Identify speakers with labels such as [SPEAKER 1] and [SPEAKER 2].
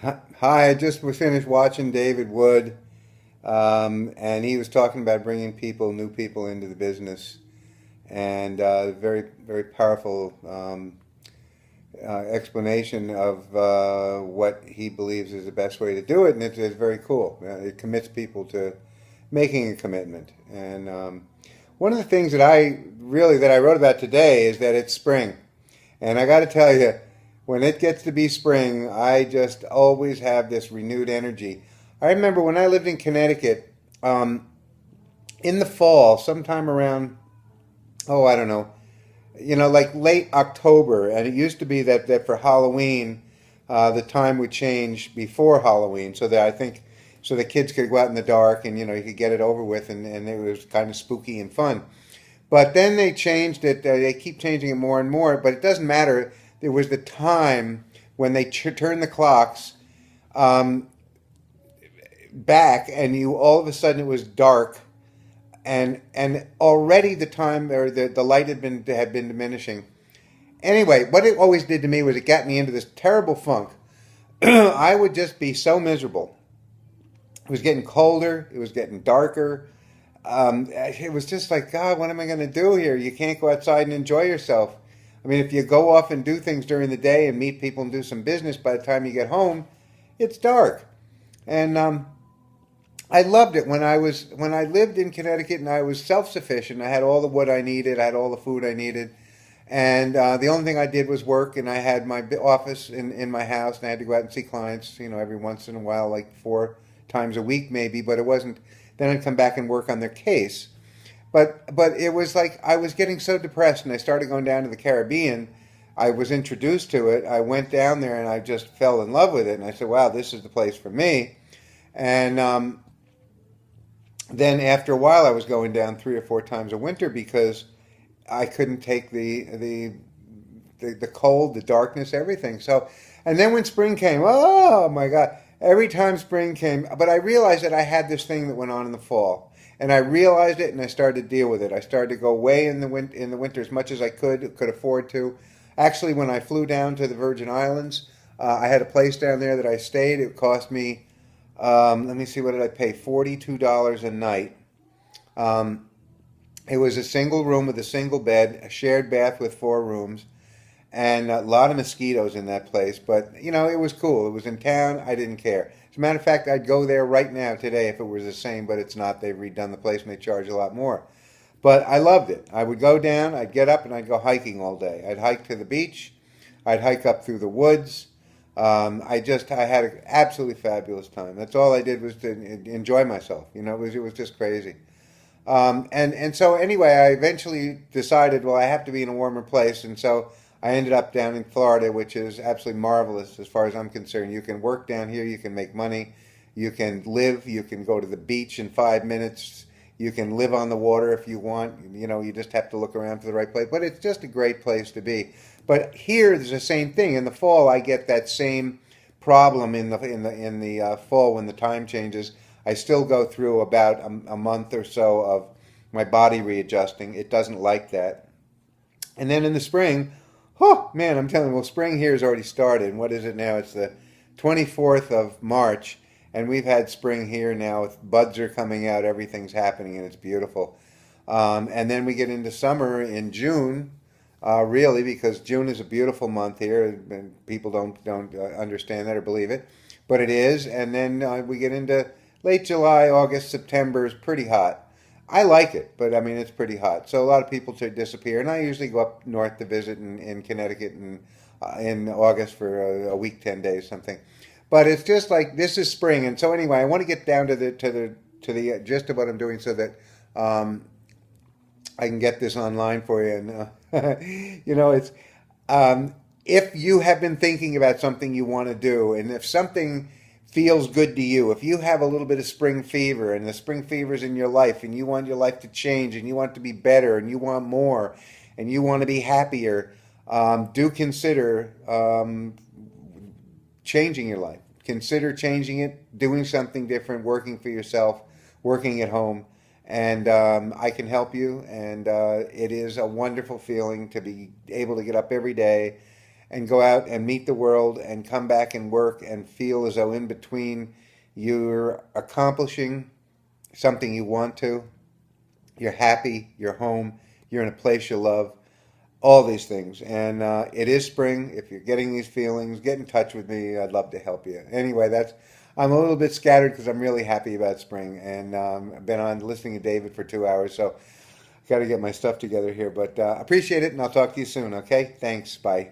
[SPEAKER 1] Hi, I just was finished watching David Wood, and he was talking about bringing new people into the business, and very, very powerful explanation of what he believes is the best way to do it, and it's very cool. It commits people to making a commitment, and one of the things that I wrote about today is that it's spring, and I got to tell you, when it gets to be spring, I just always have this renewed energy. I remember when I lived in Connecticut, um, in the fall, sometime around, oh, I don't know, like late October, and it used to be that for Halloween, the time would change before Halloween, so that I think so the kids could go out in the dark and you could get it over with, and it was kind of spooky and fun. But then they changed it. They keep changing it more and more, but it doesn't matter. There was the time when they turned the clocks um, back, and you all of a sudden it was dark, and already the time or the light had been diminishing. Anyway, what it always did to me was it got me into this terrible funk. I would just be so miserable. It was getting colder. It was getting darker. It was just like, God, what am I going to do here? You can't go outside and enjoy yourself. I mean, if you go off and do things during the day and meet people and do some business, by the time you get home, it's dark. And I loved it when I lived in Connecticut and I was self sufficient. I had all the wood I needed. I had all the food I needed. And the only thing I did was work, and I had my office in my house, and I had to go out and see clients, every once in a while, like 4 times a week maybe. But it wasn't. Then I'd come back and work on their case. But it was like I was getting so depressed, and I started going down to the Caribbean. I was introduced to it. I went down there, and I just fell in love with it. And I said, "Wow, this is the place for me." And then after a while, I was going down 3 or 4 times a winter because I couldn't take the cold, the darkness, everything. So, and then when spring came, oh my God! Every time spring came, but I realized that I had this thing that went on in the fall, and I realized it, and I started to deal with it. I started to go away in the winter as much as I could afford to. Actually, when I flew down to the Virgin Islands, I had a place down there that I stayed. It cost me, let me see, what did I pay? $42 a night. Um, it was a single room with a single bed, a shared bath with 4 rooms, and a lot of mosquitoes in that place. But it was cool. It was in town. I didn't care. As a matter of fact, I'd go there right now today if it was the same, but it's not. They've redone the place and they charge a lot more. But I loved it. I would go down. I'd get up and I'd go hiking all day. I'd hike to the beach. I'd hike up through the woods. I had an absolutely fabulous time. That's all I did was to enjoy myself. It was just crazy. And so anyway, I eventually decided, well, I have to be in a warmer place, and so I ended up down in Florida, which is absolutely marvelous as far as I'm concerned. You can work down here, you can make money, you can live, you can go to the beach in 5 minutes, you can live on the water if you want. You just have to look around for the right place. But it's just a great place to be. But here, there's the same thing. In the fall, I get that same problem in the fall when the time changes. I still go through about a month or so of my body readjusting. It doesn't like that. And then in the spring, oh man, I'm telling you, well, spring here has already started. And what is it now? It's the 24th of March, and we've had spring here now. Buds are coming out, everything's happening, and it's beautiful. And then we get into summer in June, really, because June is a beautiful month here, and people don't understand that or believe it, but it is. And then we get into late July, August, September is pretty hot. I like it, but I mean it's pretty hot. So a lot of people to disappear, and I usually go up north to visit in Connecticut in August for a week, 10 days, something. But it's just like this is spring, and so anyway, I want to get down to the gist of what I'm doing so that um, I can get this online for you. And it's if you have been thinking about something you want to do, and if something feels good to you, if you have a little bit of spring fever and the spring fever is in your life and you want your life to change and you want it to be better and you want more and you want to be happier, do consider changing your life. Consider changing it, doing something different, working for yourself, working at home. And I can help you. And it is a wonderful feeling to be able to get up every day and go out and meet the world and come back and work and feel as though in between you're accomplishing something you want to, you're happy, you're home, you're in a place you love, all these things. And it is spring. If you're getting these feelings, get in touch with me. I'd love to help you. Anyway, that's I'm a little bit scattered because I'm really happy about spring, and I've been on listening to David for 2 hours, so got to get my stuff together here. But appreciate it, and I'll talk to you soon. Okay, thanks. Bye.